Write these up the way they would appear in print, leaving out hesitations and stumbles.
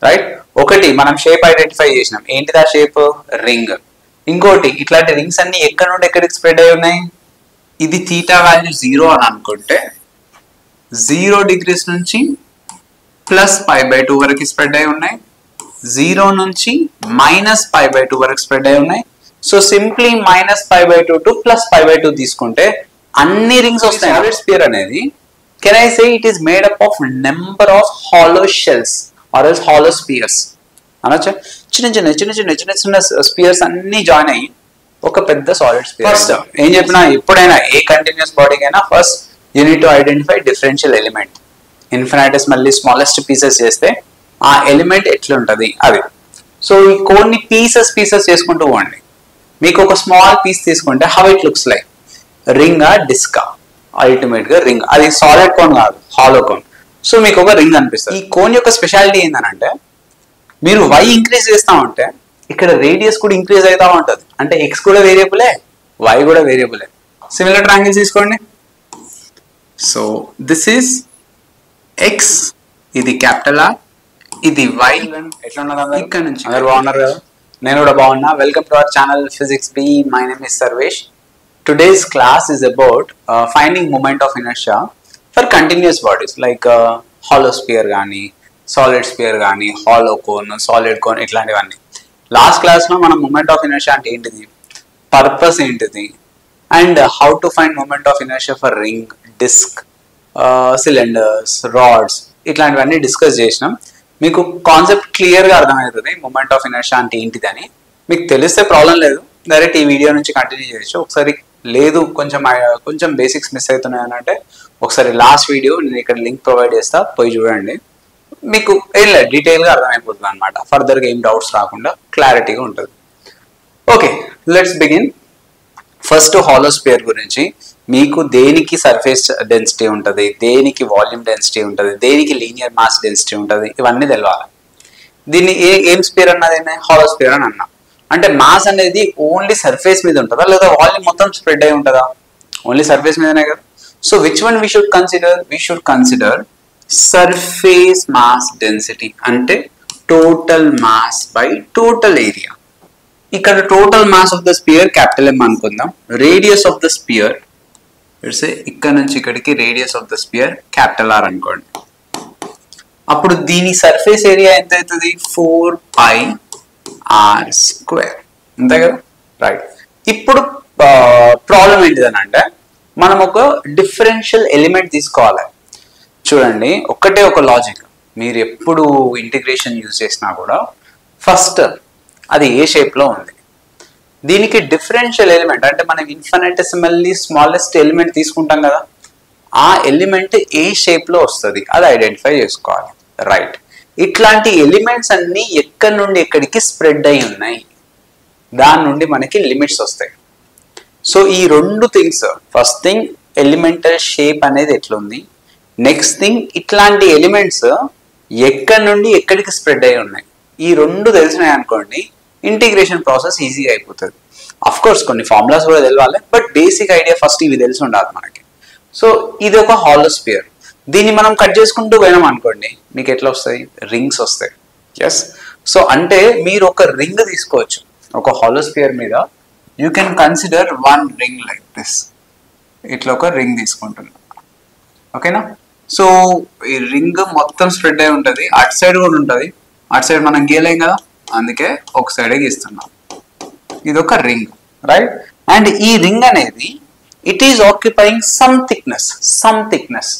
Right. ఒకటి మనం shape identify చేసినాం, ఏంటిది ఆ షేప్? రింగ్. ఇంకోటి ఇట్లాంటి రింగ్స్ అన్ని ఎక్కడి నుండి ఎక్కడికి స్ప్రెడ్ అయి ఉన్నాయి? ఇది థీటా వాల్యూ 0 అని అనుకుంటే 0 degrees నుంచి +π/2 వరకు స్ప్రెడ్ అయి ఉన్నాయి, 0 నుంచి -π/2 వరకు స్ప్రెడ్ అయి ఉన్నాయి. సో సింప్లీ -π/2 టు +π/2 తీసుకుంటే అన్ని రింగ్స్ వస్తాయి. సాలిడ్ స్పియర్ అనేది can I say it is made up of number of hollow shells or else hollow spheres అనొచ్చా. చిన్న చిన్న స్పియర్స్ అన్ని జాయిన్ అయ్యి ఒక పెద్ద సాలిడ్ స్పియర్. ఫస్ట్ ఏం చెప్పినా, ఎప్పుడైనా ఏ కంటిన్యూస్ బాడీకి అయినా first you need to identify differential element. Infinitesimally smallest pieces చేస్తే ఆ ఎలిమెంట్ ఎట్లుంటది అది. సో ఈ కొన్ని పీసెస్ చేసుకుంటూ పోండి. మీకు ఒక స్మాల్ పీస్ తీసుకుంటే హౌ ఇట్ లుక్స్ లైక్, రింగా డిస్కా? అల్టిమేట్ గా రింగ్. అది సాలిడ్ కోన్ కాదు, హాలో కోన్. సో మీకు ఒక రింగ్ అనిపిస్తుంది. ఈ కోన్ యొక్క స్పెషాలిటీ ఏంటంటే మీరు y ఇంక్రీజ్ చేస్తా ఉంటే ఇక్కడ రేడియస్ కూడా ఇంక్రీజ్ అవుతా ఉంటుంది. అంటే x కూడా వేరియబులే, y కూడా వేరియబులే. సిమిలర్ ట్రయాంగిల్స్ తీసుకోండి. సో దిస్ ఈస్ x, ఇది క్యాపిటల్ R, ఇది y. ఎట్లా ఉన్నది ఇక్కడ నుంచి? అందరు బాగున్నారు కదా? నేను కూడా బాగున్నా. Welcome to our channel physics B. My name is Sarvesh. Today's class is about finding moment of inertia for continuous bodies like hollow sphere గానీ, సాలిడ్ స్పియర్ కానీ, హాలో కోన్, సాలిడ్ కోన్, ఇట్లాంటివన్నీ. లాస్ట్ క్లాస్లో మనం మూమెంట్ ఆఫ్ ఇనర్షియా అంటే ఏంటిది, purpose ఏంటిది, and how to find moment of inertia for ring, disc, cylinders, rods, ఇట్లాంటివన్నీ discuss చేసినాం. మీకు కాన్సెప్ట్ క్లియర్గా అర్థమవుతుంది మూమెంట్ ఆఫ్ ఇనర్షియా అంటే ఏంటిదని. మీకు తెలిస్తే ప్రాబ్లం లేదు, డైరెక్ట్ ఈ వీడియో నుంచి కంటిన్యూ చేయొచ్చు. ఒకసారి లేదు కొంచెం బేసిక్స్ మిస్ అవుతున్నాయి అని అంటే ఒకసారి లాస్ట్ వీడియో నేను ఇక్కడ లింక్ ప్రొవైడ్ చేస్తా, పోయి చూడండి. మీకు ఏం లేదు, డీటెయిల్గా అర్థమైపోతుంది అనమాట. ఫర్దర్గా ఏం డౌట్స్ రాకుండా క్లారిటీగా ఉంటుంది. Okay, let's begin. First hollow sphere గురించి. మీకు దేనికి సర్ఫేస్ డెన్సిటీ ఉంటుంది, దేనికి వాల్యూమ్ డెన్సిటీ ఉంటుంది, దేనికి లీనియర్ మాస్ డెన్సిటీ ఉంటుంది, ఇవన్నీ తెలవాలి. దీన్ని ఏం స్పియర్ అన్నది? హాలో స్పియర్ అని అన్నా. అంటే మాస్ అనేది ఓన్లీ సర్ఫేస్ మీద ఉంటుందా లేదా వాల్యూమ్ మొత్తం స్ప్రెడ్ అయి ఉంటుందా? ఓన్లీ సర్ఫేస్ మీదనే కదా. So which one we should consider? We should consider surface mass density, అంటే total mass by total area. ఇక్కడ total mass of the sphere capital M అనుకుందాం. రేడియస్ ఆఫ్ ద స్పియర్ ఇక్కడ నుంచి ఇక్కడికి radius of the sphere capital R అనుకోండి. అప్పుడు దీని surface area ఎంత అవుతుంది? 4πr², అంతే కదా. రైట్. ఇప్పుడు ప్రాబ్లం ఏంటిదని అంటే మనం ఒక డిఫరెన్షియల్ ఎలిమెంట్ తీసుకోవాలి. చూడండి, ఒకటే ఒక లాజిక్. మీరు ఎప్పుడు ఇంటిగ్రేషన్ యూజ్ చేసినా కూడా ఫస్ట్ అది ఏ షేప్లో ఉంది, దీనికి డిఫరెన్షియల్ ఎలిమెంట్ అంటే మనం ఇన్ఫినిటెసిమల్లీ స్మాలెస్ట్ ఎలిమెంట్ తీసుకుంటాం కదా, ఆ ఎలిమెంట్ ఏ షేప్లో వస్తుంది అది ఐడెంటిఫై చేసుకోవాలి. రైట్. ఇట్లాంటి ఎలిమెంట్స్ అన్ని ఎక్కడి నుండి ఎక్కడికి స్ప్రెడ్ అయి ఉన్నాయి, దాని నుండి మనకి లిమిట్స్ వస్తాయి. సో ఈ రెండు things, first thing elemental shape అనేది ఎట్లుంది, నెక్స్ట్ థింగ్ ఇట్లాంటి ఎలిమెంట్స్ ఎక్కడి నుండి ఎక్కడికి స్ప్రెడ్ అయి ఉన్నాయి, ఈ రెండు తెలిసినాయి అనుకోండి ఇంటిగ్రేషన్ ప్రాసెస్ ఈజీగా అయిపోతుంది. అఫ్ కోర్స్ కొన్ని ఫార్ములాస్ కూడా తెలవాలి, బట్ బేసిక్ ఐడియా ఫస్ట్ ఇవి తెలిసి ఉండాలి మనకి. సో ఇది ఒక హాలో స్పియర్. దీన్ని మనం కట్ చేసుకుంటూ పోయినాం అనుకోండి, మీకు ఎట్లా వస్తాయి? రింగ్స్ వస్తాయి. ఎస్. సో అంటే మీరు ఒక రింగ్ తీసుకోవచ్చు ఒక హాలో స్పియర్ మీద. You can consider one ring like this. ఇట్లా ఒక రింగ్ తీసుకుంటున్నాం, ఓకేనా. సో ఈ రింగ్ మొత్తం స్ప్రెడ్ అయి ఉంటుంది, అటు సైడ్ కూడా ఉంటుంది. అటు సైడ్ మనం గీయలేం కదా, అందుకే ఒక సైడే గీస్తున్నాం. ఇది ఒక రింగ్, రైట్. అండ్ ఈ రింగ్ అనేది it is occupying some thickness.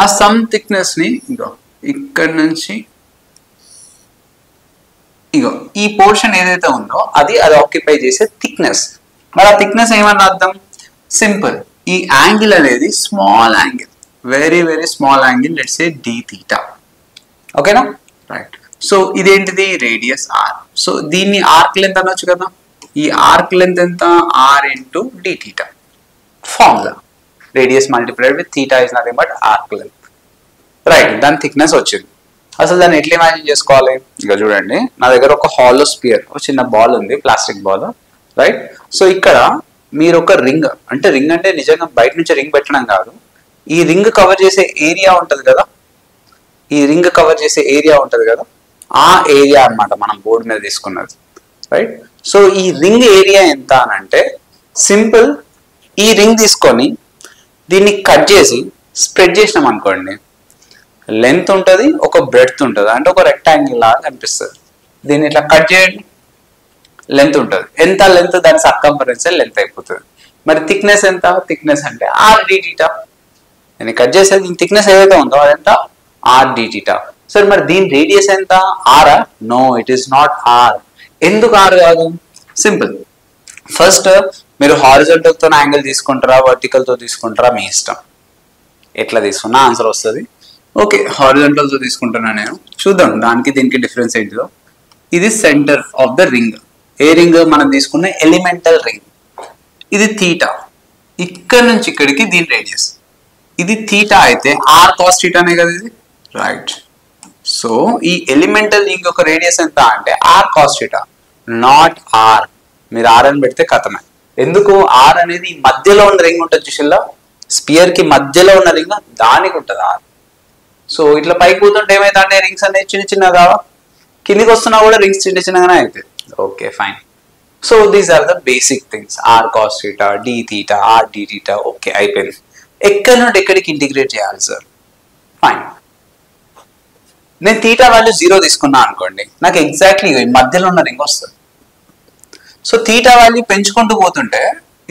ఆ సమ్ థిక్నెస్ ని ఇక్కడ నుంచి ఈ పోర్షన్ ఏదైతే ఉందో అది ఆక్యుపై చేసే థిక్నెస్. మరి ఆ థిక్నెస్ ఏమని అర్థం? సింపుల్. ఈ యాంగిల్ అనేది small angle, very very small angle, let's say d θ, ఓకేనా. రైట్. సో ఇదేంటిది? Radius r. సో దీన్ని ఆర్క్ లెంత్ అనొచ్చు కదా. ఈ ఆర్క్ లెంత్ ఎంత? r into d θ. Formula radius multiplied with θ is nothing but arc length. Right. దాని thickness వచ్చింది. అసలు దాన్ని ఎట్లా ఇమాజిన్ చేసుకోవాలి? ఇక చూడండి, నా దగ్గర ఒక హాలో స్పియర్, ఒక చిన్న బాల్ ఉంది, ప్లాస్టిక్ బాల్, రైట్. సో ఇక్కడ మీరు ఒక రింగ్, అంటే రింగ్ అంటే నిజంగా బయట నుంచి రింగ్ పెట్టడం కాదు, ఈ రింగ్ కవర్ చేసే ఏరియా ఉంటుంది కదా, ఆ ఏరియా అన్నమాట మనం బోర్డు మీద తీసుకున్నది, రైట్? సో ఈ రింగ్ ఏరియా ఎంత అని అంటే సింపుల్, ఈ రింగ్ తీసుకొని దీన్ని కట్ చేసి స్ప్రెడ్ చేసినాం అనుకోండి, లెంత్ ఉంటుంది, ఒక బ్రెడ్త్ ఉంటుంది, అంటే ఒక రెక్టాంగిల్ లాగా కనిపిస్తుంది. దీన్ని ఇట్లా కట్ చేయండి, లెంత్ ఉంటుంది. ఎంత లెంత్, దాని సర్కంఫరెన్స్ లెంత్ అయిపోతుంది. మరి థిక్నెస్ ఎంత? థిక్నెస్ అంటే ఆర్ డి టీటా. నేను కట్ చేసేది దీని థిక్నెస్ ఏదైతే ఉందో అదంతా ఆర్ డి టీటా. సరే మరి దీని రేడియస్ ఎంత? ఆరా? No, it is not R. ఎందుకు ఆర్ కాదు? సింపుల్. ఫస్ట్ మీరు హారిజాంటల్ తో యాంగిల్ తీసుకుంటారా, వర్టికల్ తో తీసుకుంటారా, మీ ఇష్టం. ఎట్లా తీసుకున్నా ఆన్సర్ వస్తుంది. ఓకే, హారిజాంటల్ తో తీసుకుంటున్నా నేను. చూద్దాం దానికి దీనికి డిఫరెన్స్ ఏంటిదో. ఇది centre of the ring. A ring? మనం తీసుకున్న ఎలిమెంటల్ రింగ్. ఇది థీటా, ఇక్కడ నుంచి ఇక్కడికి దీని రేడియస్. ఇది థీటా అయితే ఆర్ కాస్ థీటానే కదా ఇది, రైట్? సో ఈ ఎలిమెంటల్ రింగ్ యొక్క రేడియస్ ఎంత అంటే R cos theta, not R. మీరు ఆర్ అని పెడితే కథమే. ఎందుకు? ఆర్ అనేది మధ్యలో ఉన్న రింగ్ ఉంటుంది చూసిల్లా, స్పియర్ కి మధ్యలో ఉన్న రింగ్, దానికి ఉంటుంది ఆర్. సో ఇట్లా పైకి పోతుంటే ఏమైతే అంటే రింగ్స్ అనేది చిన్న చిన్నగా కావా, కిందికి వస్తున్నా కూడా రింగ్స్ చిన్న చిన్నగానే అవుతాయి. Okay fine. So these are the basic things, R cos theta, D theta, R D theta. Okay అయిపోయింది. ఎక్కడి నుండి ఎక్కడికి ఇంటిగ్రేట్ చేయాలి సార్? ఫైన్. నేను థీటా వాల్యూ 0 తీసుకున్నా అనుకోండి, నాకు ఎగ్జాక్ట్లీ ఈ మధ్యలో ఉన్న రింగ్ వస్తుంది. సో థీటా వాల్యూ పెంచుకుంటూ పోతుంటే,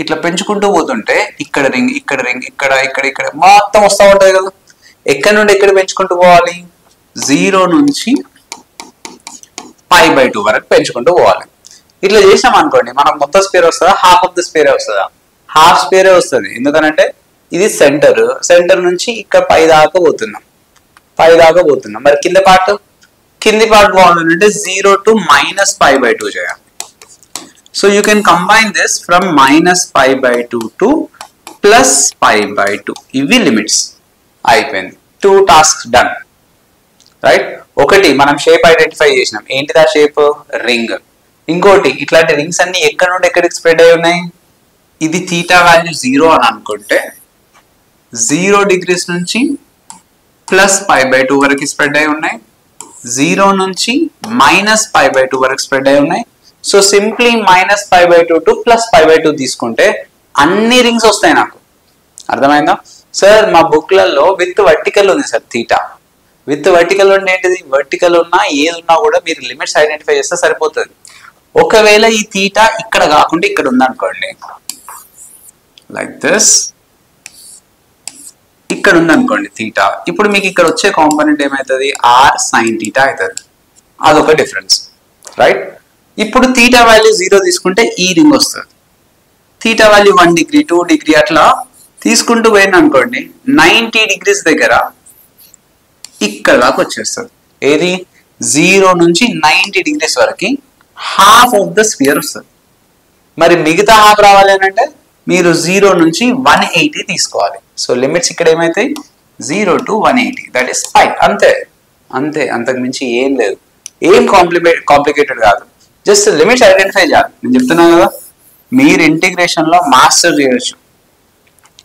ఇట్లా పెంచుకుంటూ పోతుంటే ఇక్కడ రింగ్, ఇక్కడ రింగ్, ఇక్కడ ఇక్కడ ఇక్కడ మొత్తం వస్తూ ఉంటుంది కదా. ఎక్కడి నుండి ఎక్కడ పెంచుకుంటూ పోవాలి? 0 నుంచి π/2 వరకు పెంచుకుంటూ పోవాలి. ఇట్లా చేసాం అనుకోండి, మనకు మొత్తం స్పేర్ వస్తుందా, హాఫ్ ఆఫ్ ద స్పేరే వస్తుందా? హాఫ్ స్పేరే వస్తుంది. ఎందుకనంటే ఇది సెంటర్, సెంటర్ నుంచి ఇక్కడ పై దాకా పోతున్నాం, పై దాకా పోతున్నాం. మరి కింద పార్ట్ బాగుందంటే 0 to -π/2 చేయాలి. So you can combine this from -π/2 to +π/2. ఇవి లిమిట్స్. అయిపోయింది, 2 టాస్క్స్ డన్, రైట్? ఒకటి మనం షేప్ ఐడెంటిఫై చేసినాం. ఏంటిది ఆ షేప్? రింగ్. ఇంకోటి ఇట్లాంటి రింగ్స్ అన్ని ఎక్కడ నుండి ఎక్కడికి స్ప్రెడ్ అయి ఉన్నాయి? ఇది థీటా వాల్యూ 0 అని అనుకుంటే 0 degrees నుంచి +π/2 వరకు స్ప్రెడ్ అయి ఉన్నాయి, 0 నుంచి -π/2 వరకు స్ప్రెడ్ అయి ఉన్నాయి. సో సింప్లీ -π/2 to +π/2 తీసుకుంటే అన్ని రింగ్స్ వస్తాయి నాకు. అర్థమైందా సార్? మా బుక్లలో విత్ వర్టికల్ ఉంది సార్ థీటా. విత్ వర్టికల్ ఉంటే ఏంటిది? వర్టికల్ ఉన్నా ఏది ఉన్నా కూడా మీరు లిమిట్స్ ఐడెంటిఫై చేస్తే సరిపోతుంది. ఒకవేళ ఈ థీటా ఇక్కడ కాకుండా ఇక్కడ ఉందనుకోండి, లైక్ దిస్, ఇక్కడ ఉందనుకోండి థీటా, ఇప్పుడు మీకు ఇక్కడ వచ్చే కాంపోనెంట్ ఏమవుతుంది? ఆర్ సైన్ థీటా అవుతుంది. అదొక డిఫరెన్స్, రైట్? ఇప్పుడు థీటా వాల్యూ 0 తీసుకుంటే ఈ రింగ్ వస్తుంది. థీటా వాల్యూ 1 degree 2 degree అట్లా తీసుకుంటూ పోయిన అనుకోండి, 90 degrees దగ్గర ఇక్కడ దాకా వచ్చేస్తుంది. ఏది? 0 నుంచి 90 degrees వరకు హాఫ్ ఆఫ్ ద స్పియర్ వస్తుంది. మరి మిగతా హాఫ్ రావాలి అని అంటే మీరు 0 నుంచి 180 తీసుకోవాలి. సో లిమిట్స్ ఇక్కడ ఏమైతాయి? 0 to 180, దట్ ఈస్ 5. అంతే అంతే, అంతకు మించి ఏం లేదు. ఏం కాంప్లికేటెడ్ కాదు, జస్ట్ లిమిట్స్ ఐడెంటిఫై చేయాలి. నేను చెప్తున్నాను కదా, మీరు ఇంటిగ్రేషన్ లో మాస్టర్ చేయొచ్చు.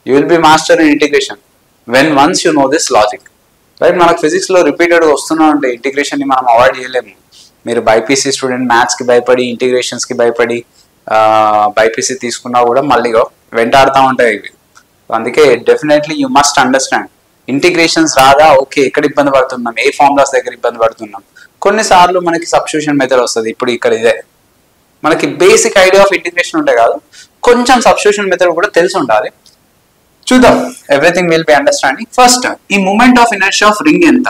You will B master in integration when once you know this logic, right? మనకు ఫిజిక్స్ లో రిపీటెడ్ వస్తున్నా ఉంటే ఇంటిగ్రేషన్ ని మనం అవాయిడ్ చేయలేము. మీరు బైపీసీ స్టూడెంట్, మ్యాథ్స్ కి భయపడి, ఇంటిగ్రేషన్స్ కి భయపడి బైపీసీ తీసుకున్నా కూడా మళ్ళీ వెంటాడుతూ ఉంటాయి ఇవి. అందుకే definitely you must understand. Integrations రాదా? ఓకే, ఎక్కడ ఇబ్బంది పడుతున్నాం, ఏ ఫార్ములాస్ దగ్గర ఇబ్బంది పడుతున్నాం. కొన్నిసార్లు మనకి సబ్స్టిట్యూషన్ మెథడ్ వస్తుంది. ఇప్పుడు ఇక్కడ ఇదే మనకి బేసిక్ ఐడియా ఆఫ్ ఇంటిగ్రేషన్ ఉంటే కాదు, కొంచెం సబ్స్టిట్యూషన్ మెథడ్ కూడా తెలిసి ఉండాలి. చూద్దాం, everything will be understanding. First ఈ moment of inertia of ring ఎంత?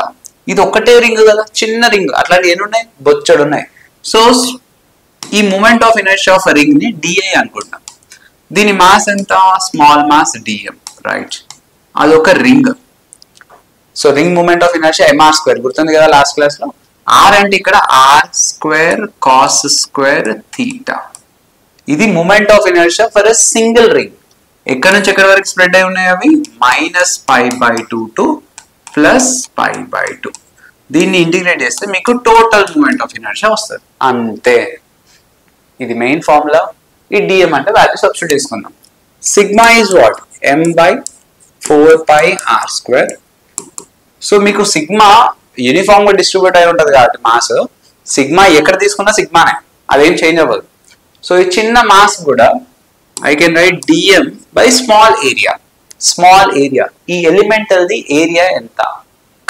ఇది ఒకటే రింగ్ కదా, చిన్న రింగ్. అట్లాంటి ఎన్ని ఉన్నాయి? బొచ్చడు ఉన్నాయి. సో ఈ moment of inertia of ring ని డిఐ అనుకుంటాం. దీని మాస్ ఎంత? Small mass d m, right? అదొక ring. So ring moment of inertia mr², గుర్తుంది కదా లాస్ట్ క్లాస్ లో. ఆర్ అంటే ఇక్కడ r² cos² θ. ఇది moment of inertia for a single ring. ఎక్కడ నుంచి ఎక్కడ వరకు స్ప్రెడ్ అయి ఉన్నాయి అవి? -π/2 to +π/2. దీన్ని ఇంటిగ్రేట్ చేస్తే మీకు టోటల్ మూమెంట్ ఆఫ్ ఇనర్షియా వస్తుంది. అంతే, ఇది మెయిన్ ఫార్ములా. ఈ డిఎం అంటే వాల్యూ సబ్స్టిట్యూట్ చేసుకుందాం. Sigma is what? m/4πr². So మీకు సిగ్మా యూనిఫామ్ గా డిస్ట్రిబ్యూట్ అయి ఉంటుంది కాబట్టి మాస్ సిగ్మా ఎక్కడ తీసుకున్నా సిగ్మానే, అదేం చేంజ్ అవ్వదు. సో ఈ చిన్న మాస్ కూడా I can right dm by small area. Small area, ఈ ఎలిమెంటల్ది ఏరియా ఎంత,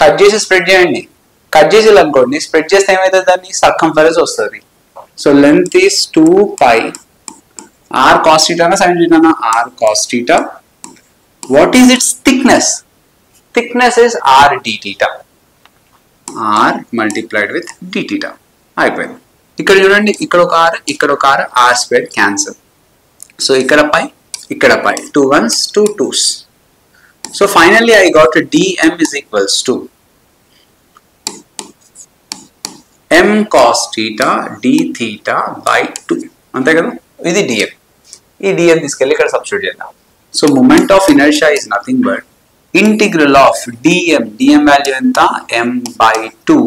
కట్ చేసి స్ప్రెడ్ చేయండి. కట్ చేసి అనుకోండి, స్ప్రెడ్ చేస్తే ఏమవుతుంది, దాన్ని సర్కంఫరెన్స్ వస్తుంది. So length is 2 pi r cos theta na sin theta na r cos theta. What is its thickness? Thickness is r d theta. r multiplied with d theta. అయిపోయింది. ఇక్కడ చూడండి, ఇక్కడ ఒక r, ఇక్కడ ఒక r, r squared cancel. So ఇక్కడ pi, ఇక్కడ pi, 2 1s 2 2s. So finally I got dm is equals to m cos theta d theta by 2. అంతే కదా, ఇది dm. ఈ dm తీసుకెళ్ళి ఇక్కడ సబ్స్టిట్యూట్ చేద్దాం. So moment of inertia is nothing but integral of dm value ఎంత, m by 2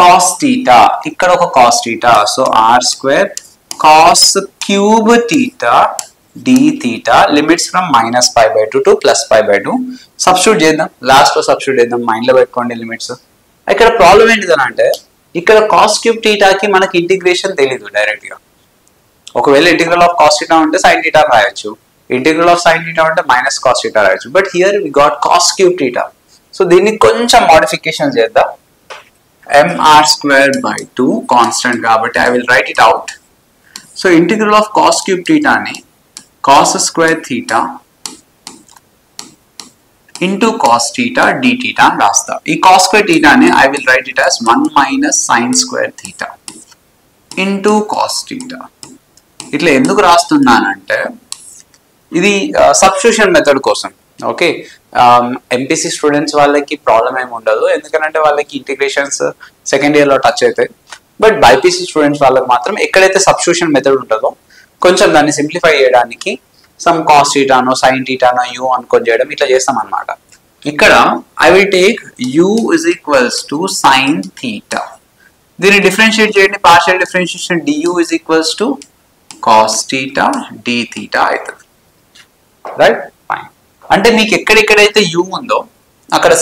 cos theta, ఇక్కడ ఒక cos theta, so r square cos cube theta d theta, limits from minus pi by 2 to plus pi by 2. Substitute చేద్దాం, last లో substitute చేద్దాం, mind లో పెట్టుకోండి limits. ఇక్కడ problem ఏంటిదని అంటే, ఇక్కడ cos cube theta కి మనకి ఇంటిగ్రేషన్ తెలీదు డైరెక్ట్ గా. ఒకవేళ ఇంటిగ్రల్ ఆఫ్ cos theta ఉంటే sin theta రాయొచ్చు, ఇంటిగ్రల్ ఆఫ్ sin theta ఉంటే మైనస్ cos theta రాయొచ్చు. But here we got cos cube theta. సో దీన్ని కొంచెం మోడిఫికేషన్ చేద్దాం. mr square by 2 కాన్స్టెంట్ కాబట్టి I will write it out. So integral of cos cube theta ని cos square theta into cos theta d theta అని రాస్తా. ఈ cos square theta ని I will write it as 1 minus sin square theta into cos theta. ఇట్లా ఎందుకు రాస్తున్నానంటే, ఇది substitution method కోసం. Okay, MPC students వాళ్ళకి ప్రాబ్లం ఏమి ఉండదు, ఎందుకంటే వాళ్ళకి ఇంటిగ్రేషన్స్ సెకండ్ ఇయర్ లో టచ్ అవుతాయి. బట్ బైపీసీ స్టూడెంట్స్ వాళ్ళకి మాత్రం ఎక్కడైతే సబ్స్టిట్యూషన్ మెథడ్ ఉంటుందో కొంచెం దాన్ని సింప్లిఫై చేయడానికి సమ్ కాస్ థీటానో సైన్ థీటానో యూ అనుకొని చేయడం ఇట్లా చేస్తాం అన్నమాట. ఇక్కడ I will take u is equals to sine theta. దీన్ని డిఫరెన్షియేట్ చేయండి, partial differentiation du is equals to cos theta D theta అవుతుంది. Right, fine. అంటే మీకు ఎక్కడెక్కడైతే యూ ఉందో అక్కడ,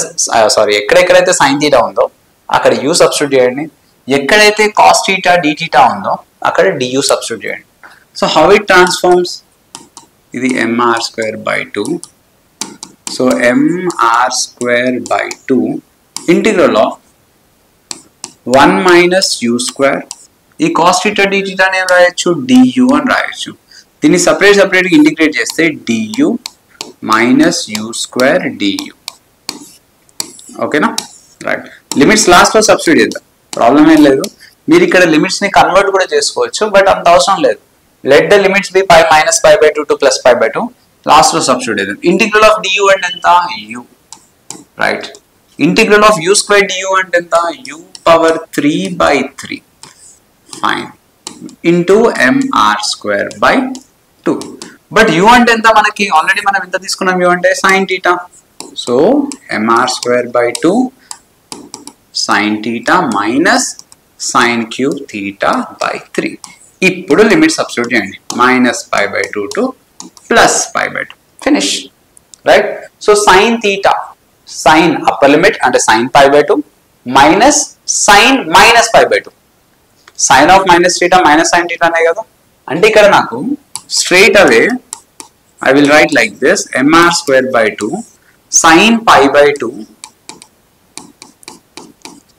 సారీ, ఎక్కడెక్కడైతే సైన్ థీటా ఉందో అక్కడ యూ సబ్స్టిట్యూట్ చేయండి, ఎక్కడైతే కాస్ థీటా డి థీటా ఉందో అక్కడ du సబ్స్టిట్యూట్ చేయండి. సో హౌ ఇట్ ట్రాన్స్ఫార్మ్స్, ఇది mr square by 2. So mr square by 2 integral of 1 minus u square, ఈ cos theta d theta అని రాయొచ్చు, du అని రాయొచ్చు. దీన్ని సపరేట్ ఇంటిగ్రేట్ చేస్తే du minus u square du. ఓకేనా, రైట్. లిమిట్స్ లాస్ట్ లో సబ్స్టిట్యూట్ చేద్దాం, ప్రాబ్లం ఏం లేదు. మీరు ఇక్కడ లిమిట్స్ ని కన్వర్ట్ కూడా చేసుకోవచ్చు, బట్ అంత అవసరం లేదు. Let the limits be pi minus pi by 2 to plus pi by 2. Last లో సబ్స్టిట్యూట్ చేద్దాం. ఇంటిగ్రల్ ఆఫ్ du అంటే ఎంత, u. Right, integral of u square du అంటే ఎంత, u power 3 by 3. Fine, into mr square by 2. But u అంటే ఎంత, మనకి already మనం ఎంత తీసుకున్నాం, u అంటే sin theta. So mr square by 2 sin theta minus sin cube theta by 3. ఇప్పుడు లిమిట్ సబ్స్టిట్యూట్ చేయండి, minus pi by 2 to plus pi by 2. Finish. Right, so sin theta, sin upper limit అంటే sin pi by 2 minus sin minus pi by 2. sin of minus theta minus sin theta అనే కదా. అంటే ఇక్కడ నాకు straight away I will write like this, mr square by 2 sin pi by 2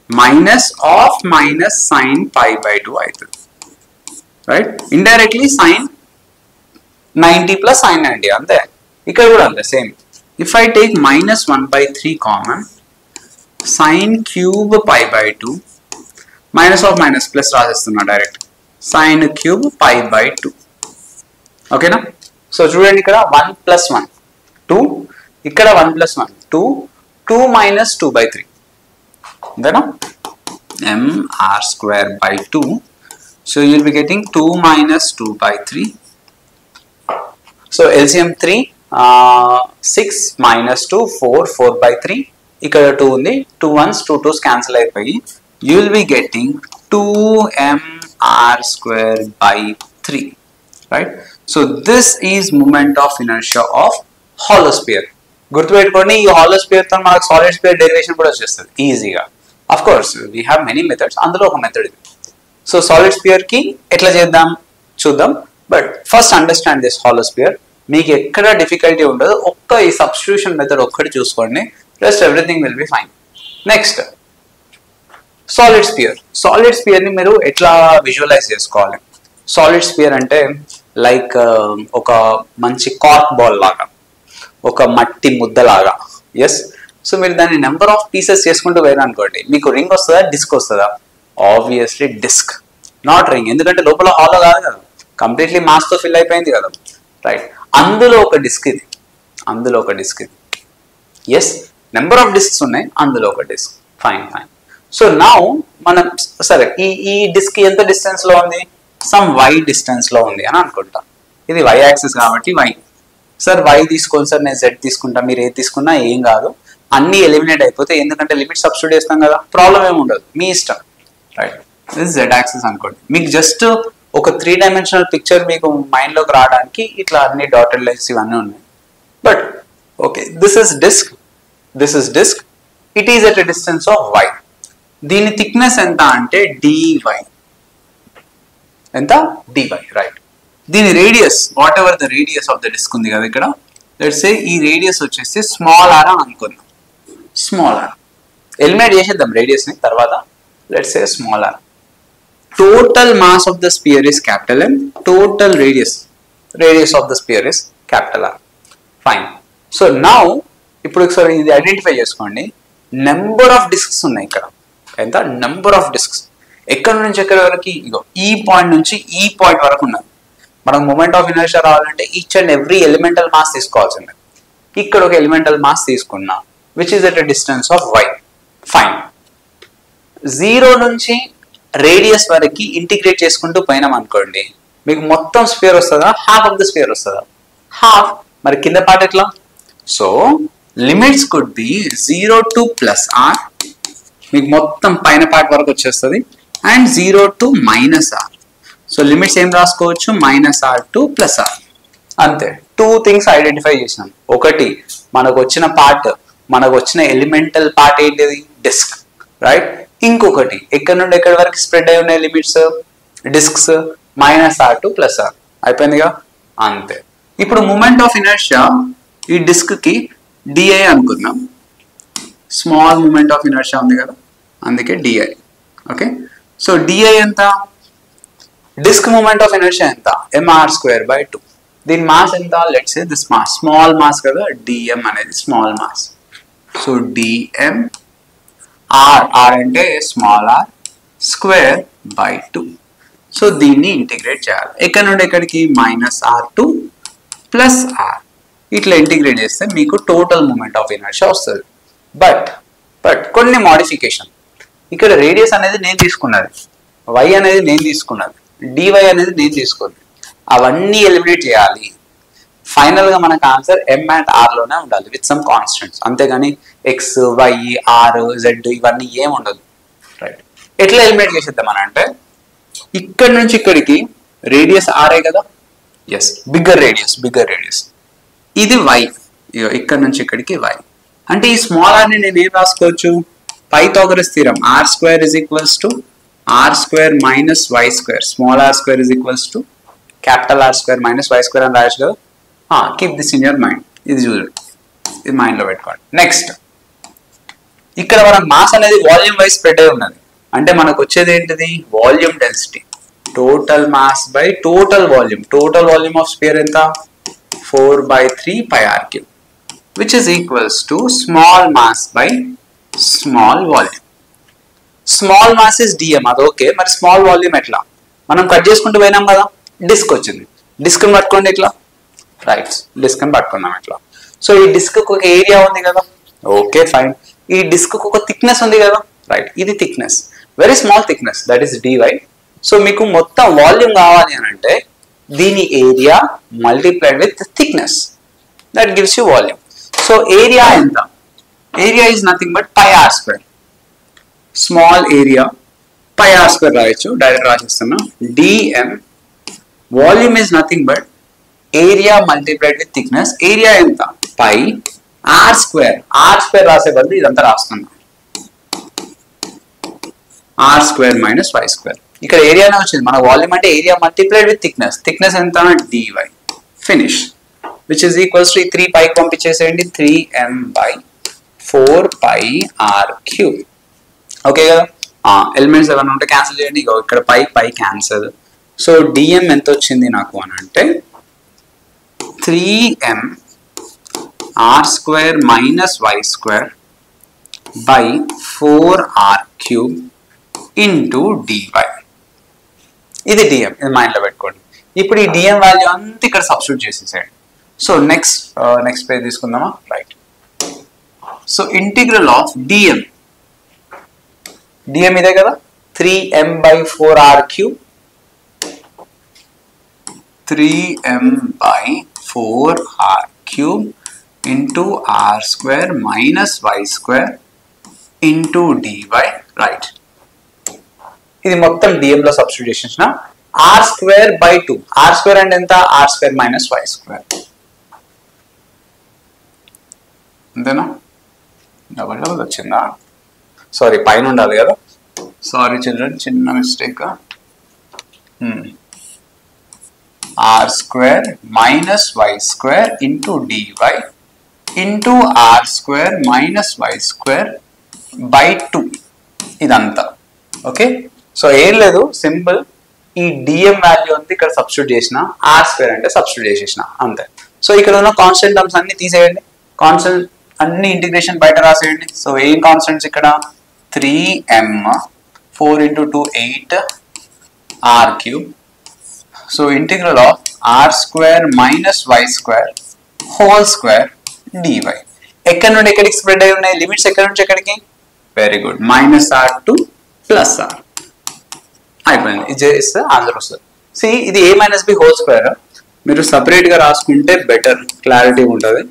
minus of minus sin pi by 2 అవుతుంది. Right, indirectly sin 90 plus sin 90 అంతే. ఇక్కడ కూడా అంతే same. If I take minus 1 by 3 common, sin cube pi by 2 minus of minus plus రాసేస్తున్నా direct, sin cube pi by 2. ఓకేనా, so చూడండి ఇక్కడ 1 plus 1 2, ఇక్కడ 1 plus 1 2, 2 minus 2 by 3. అంతేనా, mr square by 2. So you will be getting 2 minus 2 by 3. So LCM 3, 6 minus 2 4, 4 by 3. ఇక్కడ 2 ఉంది, 2 1s 2 2s cancel అయిపోయి you will be getting 2mr square by 3. Right, so this is moment of inertia of hollow sphere. గుర్తుపెట్టుకోండి, ఈ hollow sphere తో మనకు solid sphere derivation కూడా వచ్చేస్తుంది ఈజీగా. Of course we have many methods, అందులో ఒక మెథడ్ ఇది. సో సాలిడ్ స్పియర్ కి ఎట్లా చేద్దాం చూద్దాం. But first understand this hollow sphere. మీకు ఎక్కడ డిఫికల్టీ ఉండదు, ఒక్క ఈ సబ్స్టిట్యూషన్ మెథడ్ ఒక్కటి చూసుకోండి, rest everything will be fine. Next solid spear. Solid spear ని మీరు ఎట్లా విజువలైజ్ చేసుకోవాలి? సాలిడ్ స్పియర్ అంటే లైక్ ఒక మంచి కార్క్ బాల్ లాగా, ఒక మట్టి ముద్ద లాగా. ఎస్, సో మీరు దాన్ని నెంబర్ ఆఫ్ పీసెస్ చేసుకుంటూ పోయినా అనుకోండి, మీకు రింగ్ వస్తుందా డిస్క్ వస్తుందా? Obviously disc, not ring. ఎందుకంటే లోపల హాలో కాదు కదా, కంప్లీట్లీ మాస్ తో ఫిల్ అయిపోయింది కదా, రైట్? అందులో ఒక డిస్క్ ఇది, అందులో ఒక డిస్క్ ఇది. ఎస్, నెంబర్ ఆఫ్ డిస్క్స్ ఉన్నాయి, అందులో ఒక disc. Fine fine. So now మనం సరే ఈ డిస్క్ ఎంత డిస్టెన్స్ లో ఉంది? సమ్ వై డిస్టెన్స్ లో ఉంది అని అనుకుంటా. ఇది వై యాక్సిస్ కాబట్టి వై. సార్ వై తీసుకోండి సార్, నేను జెడ్ తీసుకుంటా, మీరు ఏది తీసుకున్నా ఏం కాదు, అన్ని ఎలిమినేట్ అయిపోతాయి, ఎందుకంటే లిమిట్ సబ్స్టిట్యూట్ చేస్తాం కదా, ప్రాబ్లం ఏమి ఉండదు, మీ ఇష్టం, రైట్? దిస్ జెడ్ యాక్సిస్ అనుకోండి. మీకు జస్ట్ ఒక 3 డైమెన్షనల్ పిక్చర్ మీకు మైండ్ లోకి రావడానికి ఇట్లా అన్ని డాటెడ్ లైన్స్ ఇవన్నీ ఉన్నాయి. But okay, this is disk, this is disk, it is at a distance of y. దీని థిక్నెస్ ఎంత అంటే dy. ఎంత? dy, right? దీని radius, whatever the radius of the disk ఉంది కదా ఇక్కడ, లెట్స్ సే ఈ రేడియస్ వచ్చేసి స్మాల్ ఆర్ అని అనుకుందాం. స్మాల్ ఆర్ ఎలిమినేట్ చేసేద్దాం రేడియస్ ని తర్వాత. Let's say small R. Total mass of the sphere is capital M, total radius of the sphere is capital R. Fine. So now ఇప్పుడు ఒకసారి ఇది ఐడెంటిఫై చేసుకోండి. నెంబర్ ఆఫ్ డిస్క్స్ ఉన్నాయి ఇక్కడ. ఎంత? Number of discs. ఎక్కడి నుంచి ఎక్కడి వరకు? ఇగో ఈ పాయింట్ నుంచి ఈ పాయింట్ వరకు ఉన్నది. మనకు మూమెంట్ ఆఫ్ ఇనర్షియా రావాలంటే each and every elemental mass తీసుకోవాల్సిందే. ఇక్కడ ఒక ఎలిమెంటల్ మాస్ తీసుకున్నా, which is at a distance of y. Fine. 0 నుంచి రేడియస్ వరకు ఇంటిగ్రేట్ చేసుకుంటూ పోయినాం అనుకోండి, మీకు మొత్తం స్పియర్ వస్తుందా? హాఫ్ ఆఫ్ ద స్పియర్ వస్తుందా? హాఫ్. మరి కింద పార్ట్ ఎట్లా? So limits could be 0 to +r, మీకు మొత్తం పైన పార్ట్ వరకు వచ్చేస్తుంది, and 0 to -r. So limits ఏం రాసుకోవచ్చు? -r to +r. అంతే. 2 థింగ్స్ ఐడెంటిఫై చేసినాం. ఒకటి, మనకు వచ్చిన పార్ట్, మనకు వచ్చిన ఎలిమెంటల్ పార్ట్ ఏంటిది? Disc, right? ఇంకొకటి, ఎక్కడి నుండి ఎక్కడి వరకు స్ప్రెడ్ అయి ఉన్నాయి limits? Discs. -r to +r. అయిపోయిందిగా, అంతే. ఇప్పుడు మూమెంట్ ఆఫ్ ఇనర్షియా ఈ డిస్క్ కి di అనుకుందాం. స్మాల్ మూమెంట్ ఆఫ్ ఇనర్షియా ఉంది కదా, అందుకే di. ఓకే, సో di ఎంత? డిస్క్ మూమెంట్ ఆఫ్ ఇనర్షియా ఎంత? mr²/2. దీని మాస్ ఎంత? Let's say this mass, small mass కదా, dm అనేది small mass. So dm r అంటే స్మాల్ r square/2. సో దీన్ని ఇంటిగ్రేట్ చేయాలి. ఎక్కడి నుండి ఎక్కడికి? -r to +r. ఇట్లా ఇంటిగ్రేట్ చేస్తే మీకు టోటల్ మూమెంట్ ఆఫ్ ఇనర్షియా వస్తుంది. బట్ కొన్ని మోడిఫికేషన్. ఇక్కడ రేడియస్ అనేది నేను తీసుకున్నది, y అనేది నేను తీసుకున్నది, dy అనేది నేను తీసుకున్నది, అవన్నీ ఎలిమినేట్ చేయాలి. ఫైనల్ గా మనకు ఆన్సర్ m and r లోనే ఉండాలి విత్ సమ్ కాన్స్టెంట్స్. అంతేగాని x, y, r, z ఇవన్నీ ఏం ఉండదు, రైట్? ఎట్లా ఎలిమినేట్ చేసేద్దాం అని అంటే, ఇక్కడ నుంచి ఇక్కడికి రేడియస్ r కదా, ఎస్, బిగ్గర్ రేడియస్. ఇది y, ఇక్కడ నుంచి ఇక్కడికి y. అంటే ఈ స్మాల్ r ని నేను ఏం రాసుకోవచ్చు? Pythagoras theorem, r² = r² - y². Small r² = capital R² - y² అని రాయొచ్చు కదా. Keep this in your mind. ఇది చూడండి, ఇది మైండ్ లో పెట్టుకోండి. నెక్స్ట్, ఇక్కడ మన మాస్ అనేది వాల్యూమ్ వైజ్ స్ప్రెడ్ అయి ఉన్నది. అంటే మనకు వచ్చేది ఏంటిది? Volume density. Total mass by total volume. Total volume of sphere ఎంత? 4/3 πr3, which is equals to small mass by small volume. Small mass is dm, అది ఓకే. మరి స్మాల్ వాల్యూమ్ ఎట్లా? మనం కట్ చేసుకుంటూ పోయినాం కదా, డిస్క్ వచ్చింది. డిస్క్ ని పట్టుకోండి ఇట్లా, రైట్? డిస్క్ ని పట్టుకున్నాం ఇట్లా. సో ఈ డిస్క్ ఒక ఏరియా ఉంది కదా, ఓకే ఫైన్. ఈ డిస్క్ ఒక థిక్నెస్ ఉంది కదా, రైట్? ఇది thickness, very small thickness, that is dy. So మీకు మొత్తం వాల్యూమ్ కావాలి అని అంటే దీని area multiplied with thickness, that gives you volume. So area ఎంత? Area is nothing but πr². Small area πr² రాయొచ్చు, డైరెక్ట్ రాసిస్తున్నా. dm volume is nothing but area multiplied with thickness. Area ఎంత? πr². r² రాసే బదులు ఇదంతా రాస్తున్నా. R square minus Y square. ఇక్కడ ఏరియానే వచ్చింది, మన వాల్యూమ్ అంటే area multiplied with thickness. Thickness ఎంత? dy. Finish. Which is equals to 3 పైకి పంపించేసేయండి. 3m by 4 pi r cube. Okay కదా. ఎలిమెంట్స్ ఏమైనా ఉంటే క్యాన్సిల్ చేయండి. ఇక్కడ పై క్యాన్సిల్. సో dm ఎంత వచ్చింది నాకు అని అంటే 3m r square minus y square by 4r cube into dy. ఇది dm, ఇది మైండ్లో పెట్టుకోండి. ఇప్పుడు ఈ dm వాల్యూ అంతా ఇక్కడ సబ్స్టిట్యూట్ చేసేసేయండి. సో నెక్స్ట్ పేజ్ తీసుకుందామా. Right. So integral of dm ఇదే కదా, 3m by 4r cube, 3m by 4r cube into r square minus y square into dy. Right. ఇది మొత్తం dm లో సబ్స్టిట్యూట్ చేసిన r square by 2. r square అంటే ఎంత? r square minus y square. అంతేనా? Double వచ్చిందా? సారీ, పైన ఉండాలి కదా. సారీ చిల్డ్రన్, చిన్న mistake. r square minus y square into dy into r square minus y square by 2. ఇదంతా ఓకే. సో ఏం లేదు, సింపుల్. ఈ dm వాల్యూ అంతా ఇక్కడ సబ్స్టిట్యూట్ చేసిన, r స్క్వేర్ అంటే సబ్స్టిట్యూట్ చేసేసిన, అంతే. సో ఇక్కడ ఉన్న కాన్స్టెంట్ టర్మ్స్ అన్ని తీసేయండి. కాన్స్టెంట్ అన్ని ఇంటిగ్రేషన్ బయట రాసేయండి. సో ఏం కాన్స్టెంట్స్ ఇక్కడ? 3m 4 into 2 8 r cube. So integral of r square minus y square whole square dy. ఎక్కడి నుండి ఎక్కడికి స్ప్రెడ్ అయి ఉన్నాయి లిమిట్స్? ఎక్కడి నుంచి ఎక్కడికి? Very good. -r to +r. అయిపోయింది. ఇది చేస్తే ఆన్సర్ వస్తుంది. సి ఇది a minus b whole square. మీరు సపరేట్ గా రాసుకుంటే బెటర్, క్లారిటీ ఉంటుంది.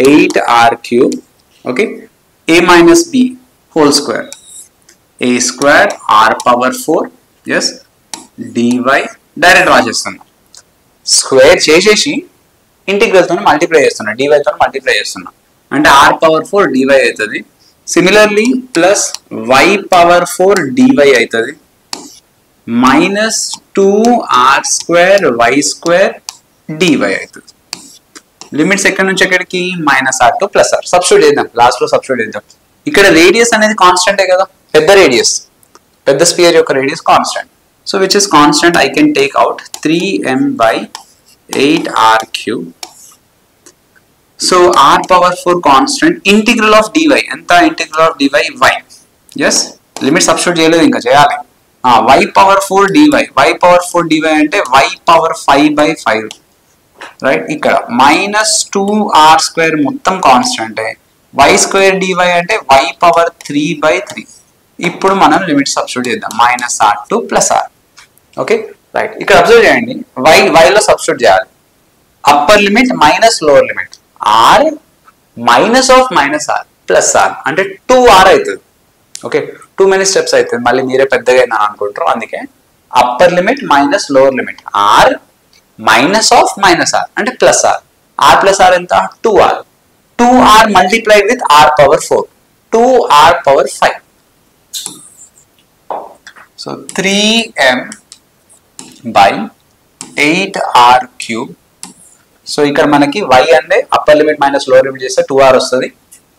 8r cube. Okay. a minus b whole square, a square r power 4. Yes. dy direct రాసేస్తున్నా. స్క్వేర్ చేసేసి ఇంటిగ్రల్ తో మల్టిప్లై చేస్తున్నా, dy తో మల్టిప్లై చేస్తున్నా. అంటే r పవర్ 4 dy అవుతుంది. Similarly plus y power 4 dy అవుతుంది. Minus 2r square y square dy అవుతుంది. లిమిట్స్ ఎక్కడి నుంచి ఎక్కడికి? -r to +r. సబ్స్టిట్యూట్ చేద్దాం, లాస్ట్ లో సబ్స్టిట్యూట్ చేద్దాం. ఇక్కడ రేడియస్ అనేది కాన్స్టెంటే కదా, పెద్ద రేడియస్, పెద్ద స్పియర్ యొక్క radius constant. So which is constant, I can take out 3m by 8r cube. So r power 4 constant. Integral of dy ఎంత? Integral of dy y. Yes. Limit substitute చేయలేదు, ఇంకా చేయాలి. y power 4 dy. y power 4 dy అంటే y power 5/5. Right. ఇక్కడ -2r square మొత్తం constant, y square dy అంటే y power 3/3. ఇప్పుడు మనం లిమిట్ సబ్స్టిట్యూట్ చేద్దాం, -r to +r. Okay. Right. ఇక్కడ అబ్జర్వ్ చేయండి, y లో సబ్స్టిట్యూట్ చేయాలి. Upper limit minus lower limit, r minus of -r plus r అంటే 2r అవుతుంది. ఓకే. టూ మెనీ స్టెప్స్ అవుతుంది. మళ్ళీ మీరే పెద్దగా అయినా అనుకుంటారు, అందుకే upper limit minus lower limit, r minus of -r అంటే +r. r ప్లస్ r ఎంత? 2r. 2r multiplied with r power 4, 2r power 5. So 3m by 8r cube. So ఇక్కడ మనకి y అంటే upper limit minus lower limit చేస్తే 2r వస్తుంది.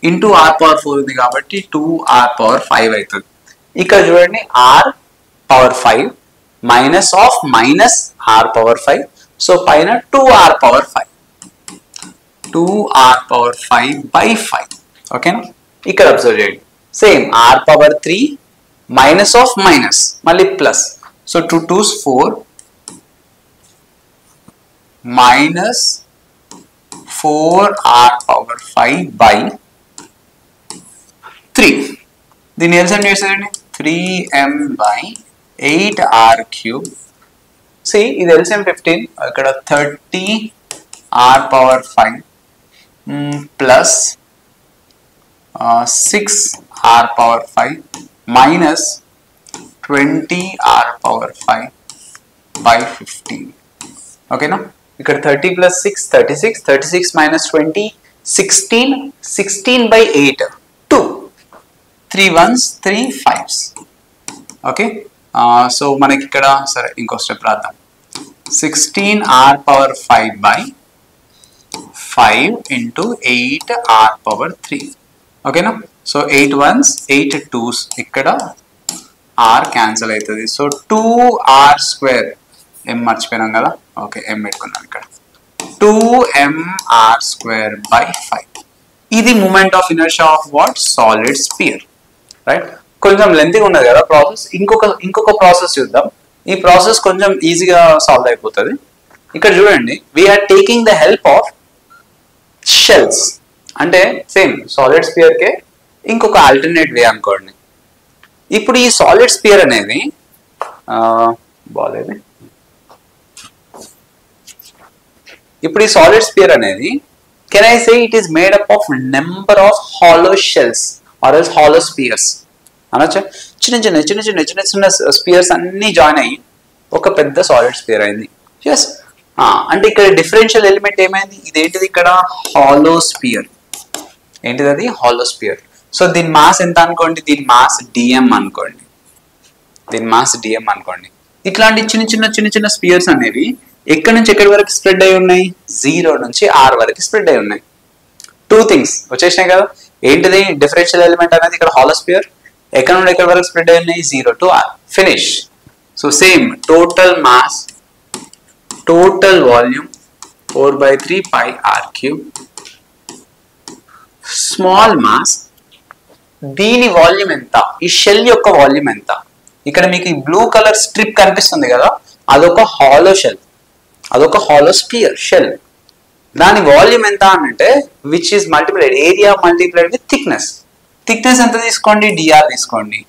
Into r power 4 ఉంది కాబట్టి 2r power 5 అవుతుంది. ఇక్కడ చూడండి, r power 5 minus of -r power 5. So పైన 2r పవర్ 5, 2r పవర్ 5/5. ఓకేనా. ఇక్కడ అబ్జర్వ్ చేయండి, same r power 3 minus of minus మళ్ళీ plus. So 2 2s 4 minus 4r power 5/3. దీన్ని ఎల్సిఎం చేసేదండి, 3m by 8r cube. See ఇది ఎల్సిఎం 15. ఇక్కడ 30r power 5 plus 6r power 5 minus 20r power 5/15. ఓకేనా. ఇక్కడ 30 plus 6 36, 36 minus 20 16, 16/8 2, 3 1s 3 5s. Okay. So మనకి ఇక్కడ సరే ఇంకో స్టెప్ రాద్దాం. 16r power 5 by 5 into 8r power 3. ఓకేనా. సో 8 ones 8 twos ఇక్కడ r క్యాన్సిల్ అవుతుంది. సో 2r square m మర్చిపోయినాం కదా. ఓకే m పెట్టుకున్నాం ఇక్కడ. 2mr square by 5. ఇది moment of inertia of what solid sphere, right. కొంచెం లెంతీగా ఉన్నది కదా ప్రాసెస్. ఇంకొక ప్రాసెస్ చూద్దాం. ఈ ప్రాసెస్ కొంచెం ఈజీగా సాల్వ్ అయిపోతుంది. ఇక్కడ చూడండి, we are taking the help of shells. అంటే సేమ్ సాలిడ్ స్పియర్ కే ఇంకొక ఆల్టర్నేట్ వే అనుకోండి. ఇప్పుడు ఈ సాలిడ్ స్పియర్ అనేది బాగాలేదు. ఇప్పుడు ఈ సాలిడ్ స్పియర్ అనేది can I say it is made up of number of hollow shells or else hollow spheres అనొచ్చా. చిన్న చిన్న స్పియర్స్ అన్ని జాయిన్ అయ్యి ఒక పెద్ద సాలిడ్ స్పియర్ అయింది. ఎస్. అంటే ఇక్కడ డిఫరెన్షియల్ ఎలిమెంట్ ఏమైంది, ఇదేంటిది ఇక్కడ హాలో స్పియర్. ఏంటిది అది హాలో స్పియర్. సో దీని మాస్ ఎంత అనుకోండి, దీని మాస్ డిఎం అనుకోండి, ఇట్లాంటి చిన్న స్పియర్స్ అనేవి ఎక్కడి నుంచి ఎక్కడి వరకు స్ప్రెడ్ అయి ఉన్నాయి, 0 నుంచి r వరకు స్ప్రెడ్ అయి ఉన్నాయి. 2 things వచ్చేసినాయి కదా. ఏంటిది డిఫరెన్షియల్ ఎలిమెంట్ అనేది ఇక్కడ హాలో స్పియర్. ఎక్కడ నుండి ఎక్కడి వరకు స్ప్రెడ్ అయి ఉన్నాయి, 0 to r. Finish. So same total mass, total volume 4/3 pi r3. Small mass, దీని వాల్యూమ్ ఎంత, ఈ షెల్ యొక్క వాల్యూమ్ ఎంత. ఇక్కడ మీకు ఈ బ్లూ కలర్ స్ట్రిప్ కనిపిస్తుంది కదా, అదొక హాలో షెల్, అదొక హాలో స్పియర్ షెల్. దాని వాల్యూమ్ ఎంత అంటే which is multiplied area multiplied with thickness. Thickness ఎంత తీసుకోండి, dr తీసుకోండి.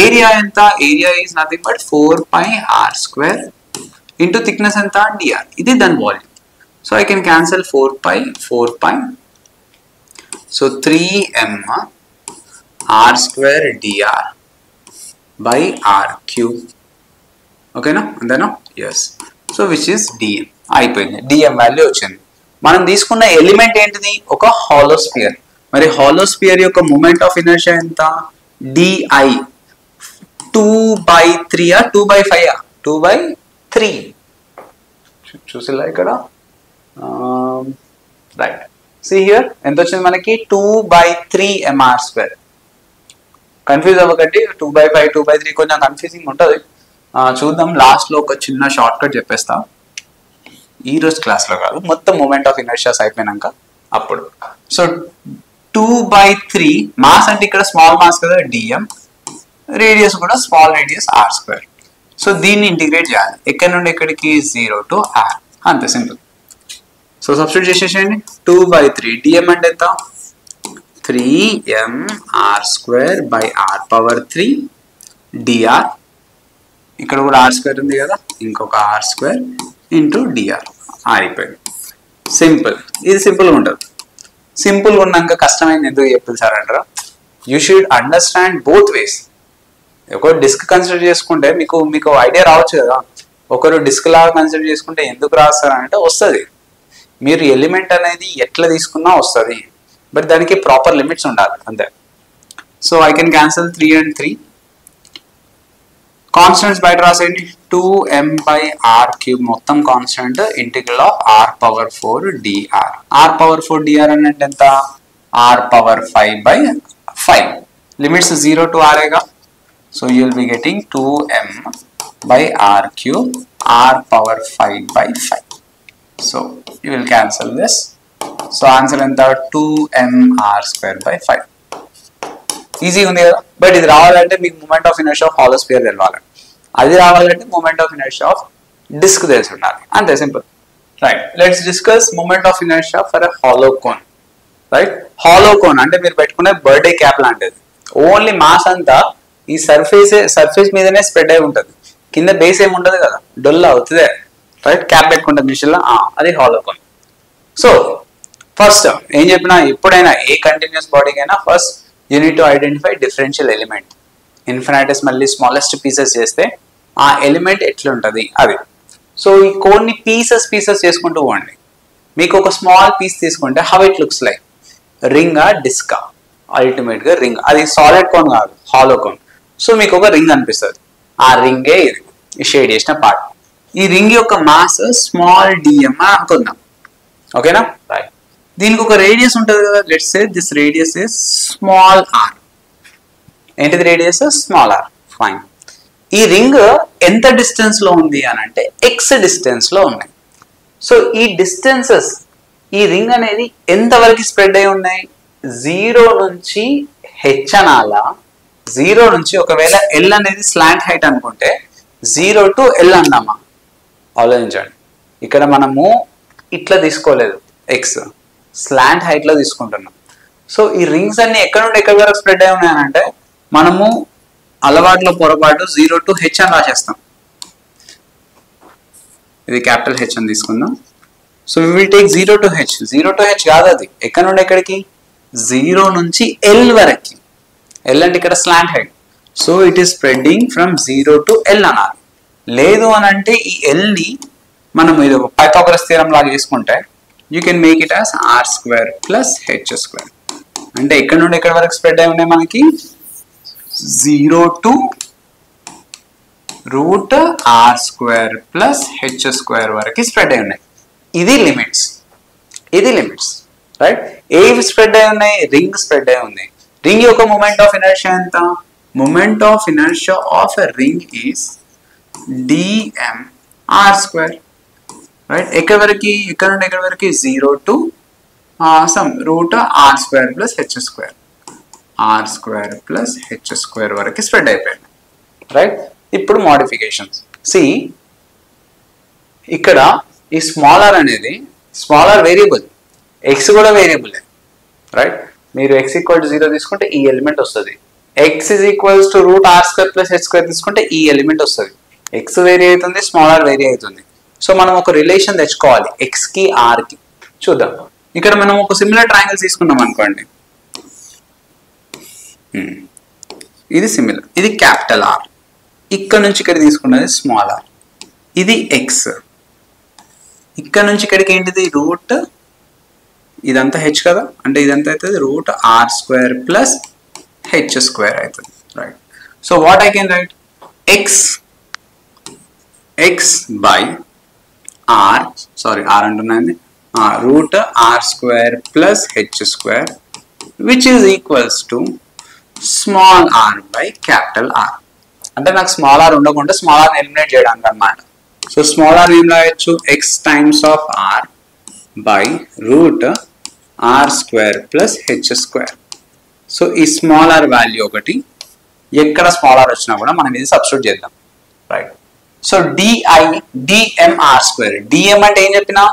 ఏరియా ఎంత, area is nothing but 4 pi r² into thickness ఎంత dr. ఇది దాని వాల్యూమ్. So I can cancel 4 pi. So 3m r² dr by r3. ఓకేనా, అంతేనా. Yes. So which is dm. అయిపోయింది, dm వాల్యూ వచ్చింది. మనం తీసుకున్న ఎలిమెంట్ ఏంటిది, ఒక హాలో స్పియర్. మరి హాలో స్పియర్ యొక్క మూమెంట్ ఆఫ్ ఇనర్షియా ఎంత, di. 2/3 2/5 2/3 చూసిలా ఇక్కడ, రైట్. సి హియర్ ఎంత వచ్చింది మనకి, 2/3 mr². కన్ఫ్యూజ్ అవ్వకండి, 2/5 2/3 కొంచెం కన్ఫ్యూజింగ్ ఉంటుంది. చూద్దాం, లాస్ట్ లో ఒక చిన్న షార్ట్ కట్ చెప్పేస్తా. ఈ రోజు క్లాస్ లో కాదు, మొత్తం మూమెంట్ ఆఫ్ ఇనర్షియాస్ అయిపోయినాక అప్పుడు. సో 2/3 మాస్ అంటే ఇక్కడ స్మాల్ మాస్ కదా dm, రేడియస్ కూడా స్మాల్ రేడియస్ r². సో దీన్ని ఇంటిగ్రేట్ చేయాలి, ఎక్కడి నుండి ఎక్కడికి, 0 to r. అంతే సింపుల్. సో సబ్స్టిట్యూట్ చేసేసేయండి. 2/3 dm అంటే ఎంత, 3mr² by r⁻3 dr. ఇక్కడ కూడా r² ఉంది కదా, ఇంకొక r² ఇంటూ dr. అయిపోయింది. సింపుల్. ఇది సింపుల్గా ఉంటుంది. సింపుల్గా ఉన్నాక కష్టమైంది ఎందుకు చెప్పాలి సార్ అంటారా, you should understand both ways. ఒక డిస్క్ కన్సిడర్ చేసుకుంటే మీకు ఐడియా రావచ్చు కదా. ఒకరు డిస్క్ లాగా కన్సిడర్ చేసుకుంటే ఎందుకు రాస్తారంటే వస్తుంది. మీరు ఎలిమెంట్ అనేది ఎట్లా తీసుకున్నా వస్తుంది, బట్ దానికి ప్రాపర్ లిమిట్స్ ఉండాలి అంతే. So I can cancel 3 and 3. Constants బయట రాసేయండి. 2m/r³ మొత్తం constant, integral of r⁻4 dr. r⁻4 dr అంటే ఎంత, r⁻5/5. లిమిట్స్ 0 to r ఏగా. So you will be getting 2m/r³ r⁻5/5. So you will cancel this. So answer ఎంత, 2mr²/5. ఈజీగా ఉంది కదా. బట్ ఇది రావాలంటే మీకు moment of inertia of hollow sphere తెలవాలి, అది రావాలంటే moment of inertia of disk తెలిసి ఉండాలి, అంతే simple. Right, let's discuss moment of inertia for a hollow cone. Right, hollow cone అంటే మీరు పెట్టుకునే బర్త్డే క్యాప్ లాంటిది. ఓన్లీ మాస్ అంతా ఈ సర్ఫేస్ మీదనే స్ప్రెడ్ అయి ఉంటుంది, కింద బేస్ ఏమి ఉండదు కదా, డొల్ అవుతుంది. రైట్, క్యాప్ పెట్టుకుంటుంది మిషన్లో, అది హాలో కోన్. సో ఫస్ట్ ఏం చెప్పినా, ఎప్పుడైనా ఏ కంటిన్యూస్ బాడీకైనా first you need to identify differential element. Infinitesimally smallest pieces చేస్తే ఆ ఎలిమెంట్ ఎట్లుంటుంది అది. సో ఈ కోన్ని పీసెస్ చేసుకుంటూ పోండి. మీకు ఒక స్మాల్ పీస్ తీసుకుంటే హౌ ఇట్ లుక్స్ లైక్, రింగా డిస్కా, అల్టిమేట్గా రింగ్. అది సాలిడ్ కోన్ కాదు, హాలో కోన్. సో మీకు ఒక రింగ్ అనిపిస్తుంది. ఆ రింగే ఇది, ఈ షేడ్ చేసిన పార్ట్. ఈ రింగ్ యొక్క మాస్ స్మాల్ డిఎం అని అనుకుందాం. ఓకేనా? రైట్. దీనికి ఒక రేడియస్ ఉంటుంది కదా, let's say this radius is small R. ఏంటిది రేడియస్? Small R. ఫైన్. ఈ రింగ్ ఎంత డిస్టెన్స్ లో ఉంది అని అంటే ఎక్స్ డిస్టెన్స్ లో ఉన్నాయి. సో ఈ డిస్టెన్సెస్, ఈ రింగ్ అనేది ఎంతవరకు స్ప్రెడ్ అయి ఉన్నాయి? 0 నుంచి హెచ్ అనాలా, 0 నుంచి ఒకవేళ ఎల్ అనేది స్లాంట్ హైట్ అనుకుంటే 0 to ఎల్ అన్నామా? ఆలోచించండి. ఇక్కడ మనము ఇట్లా తీసుకోలేదు, ఎక్స్ స్లాంట్ హైట్ లో తీసుకుంటున్నాం. సో ఈ రింగ్స్ అన్ని ఎక్కడ నుండి ఎక్కడి వరకు స్ప్రెడ్ అయి ఉన్నాయనంటే మనము అలవాట్లో పొరపాటు 0 to హెచ్ అని రాసేస్తాం. ఇది క్యాపిటల్ హెచ్ అని తీసుకుందాం. So we will take 0 to H. 0 to H కాదు, అది ఎక్కడ నుండి ఎక్కడికి? 0 నుంచి ఎల్ వరకు. ఎల్ అంటే ఇక్కడ slant height. So it is spreading from 0 to L అనాలి. లేదు అని అంటే ఈ ఎల్ ని మనం ఇది పైథాగరస్ థియరం లాగా చేసుకుంటే you can make it as R square plus H square. అంటే ఎక్కడ నుండి ఎక్కడ వరకు స్ప్రెడ్ అయి ఉన్నాయి మనకి? 0 to root are square plus H square వరకు స్ప్రెడ్ అయి ఉన్నాయి. ఇది లిమిట్స్, ఇది లిమిట్స్. రైట్? ఏవి స్ప్రెడ్ అయి ఉన్నాయి? రింగ్ స్ప్రెడ్ అయి ఉంది. రింగ్ యొక్క మూమెంట్ ఆఫ్ ఇనర్షియా ఎంత? Moment of inertia of a ring is dm r square. Right? ఎక్కడి వరకు? ఎక్కడ నుండి ఎక్కడి వరకు? 0 to some root are square plus H square, are square plus H square వరకు స్ప్రెడ్ అయిపోయింది. రైట్? ఇప్పుడు మోడిఫికేషన్స్. సి ఇక్కడ ఈ స్మాలర్ అనేది, స్మాలర్ వేరియబుల్, ఎక్స్ కూడా వేరియబుల్. రైట్? మీరు x = 0 తీసుకుంటే ఈ ఎలిమెంట్ వస్తుంది. x = root are square plus H square తీసుకుంటే ఈ ఎలిమెంట్ వస్తుంది. ఎక్స్ వేరీ అవుతుంది, స్మాలర్ వేరీ అవుతుంది. సో మనం ఒక రిలేషన్ తెచ్చుకోవాలి ఎక్స్ కి ఆర్ కి. చూద్దాం. ఇక్కడ మనం ఒక సిమిలర్ ట్రయాంగిల్ తీసుకున్నాం అనుకోండి. ఇది సిమిలర్, ఇది క్యాపిటల్ ఆర్. ఇక్కడ నుంచి ఇక్కడ తీసుకున్నది స్మాల్ ఆర్. ఇది ఎక్స్. ఇక్కడ నుంచి ఇక్కడికి ఏంటిది? రూట్, ఇదంతా హెచ్ కదా, అంటే ఇదంతా అవుతుంది root are square plus H square అవుతుంది. Right? So what I can write? x by r, sorry r అంటున్నాను, root are square plus H square which is equals to small r by capital r. అంటే నాకు small r ఉండకుండా small are eliminate చేయడానికి అనమాట. So small r ఏం రాయొచ్చు? X times of r by root are square plus H square. So ఈ small r value ఒకటి, ఎక్కడ స్మాల్ ఆర్ వచ్చినా కూడా మనం ఇది సబ్స్టిట్యూట్ చేద్దాం. Right? So dm/r square. dm అంటే ఏం చెప్పినా?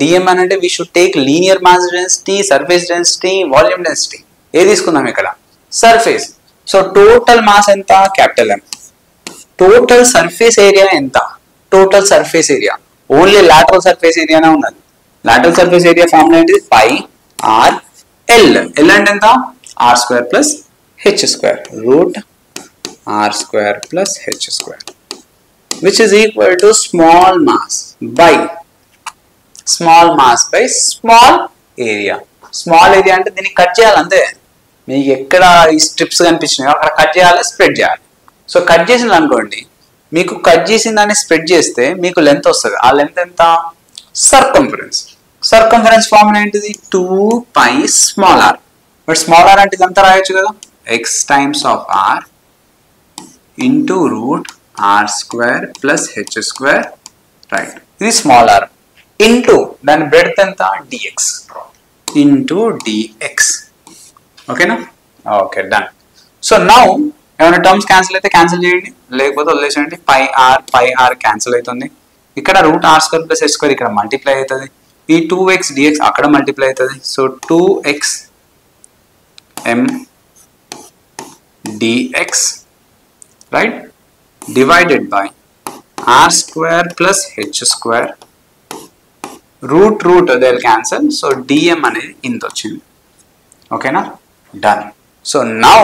dm అంటే we should take linear mass density, surface density, volume density. ఏ తీసుకుందాం ఇక్కడ? సర్ఫేస్. సో టోటల్ మాస్ ఎంత? Capital M. Total surface area ఎంత? Total surface area. Only lateral surface ఏరియానే ఉన్నది. లాటరల్ సర్ఫేస్ ఏరియా ఫార్ములా ఏంటి? పై ఆర్ ఎల్. ఎల్ అంటే ఎంత? R square plus H square, root are square plus H square, which is equal to small mass by small area. Small area అంటే దీన్ని cut చేయాలి అంతే. మీకు ఎక్కడ ఈ స్ట్రిప్స్ కనిపించినాయో అక్కడ కట్ చేయాలి, స్ప్రెడ్ చేయాలి. సో కట్ చేసిన అనుకోండి, మీకు కట్ చేసిన దాన్ని స్ప్రెడ్ చేస్తే మీకు లెంత్ వస్తుంది. ఆ లెంత్ ఎంత? సర్కంఫరెన్స్. సర్కంఫరెన్స్ ఫార్ములా ఏంటిది? 2π small r. But small r అంటే ఇదంతా రాయొచ్చు కదా, x times of r into root are square plus H square. Right? ఇది స్మాల్ ఆర్ ఇంటూ దాని బ్రెడ్త్ ఎంత? dx into dx. ఓకేనా? Okay, done. సో నౌ ఏమైనా టర్మ్స్ క్యాన్సిల్ అయితే క్యాన్సిల్ చేయండి, లేకపోతే వదిలేసేయండి. పై ఆర్ క్యాన్సిల్ అవుతుంది. ఇక్కడ root are square plus H square ఇక్కడ మల్టిప్లై అవుతుంది. ఈ 2x dx అక్కడ మల్టిప్లై అవుతుంది. So 2x m dx, right, divided by r square plus h square, root they'll cancel. So dm అనేది ఇంత వచ్చింది. ఓకేనా? Done. So now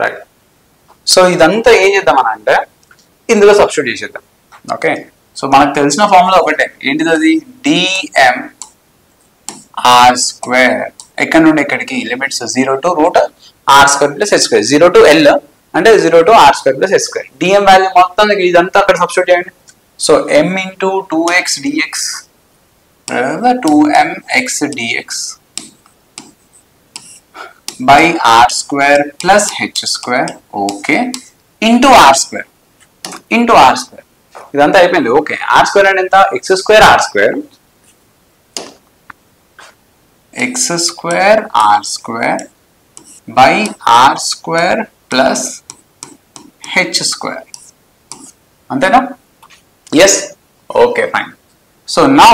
right. So ఇదంతా ఏం చేద్దామని అంటే ఇందులో సబ్స్టిట్యూట్ చేసేద్దాం. ఓకే? సో మనకు తెలిసిన ఫార్ములా ఒకటే, ఏంటిది? అది dm r square ఎక్కడ నుండి ఎక్కడికి limits 0 to root r square plus h square 0 to l అంటే 0 to r square plus h square. dm value మొత్తం ఇదంతా అక్కడ సబ్స్టిట్యూట్ చేయండి. So m into 2x dx 2mx dx by r square plus h square okay into r square ఇదంతా అయిపోయింది. Okay r square అంటే ఎంత x square r square by r square plus h square అంతేనా? Yes okay fine. So now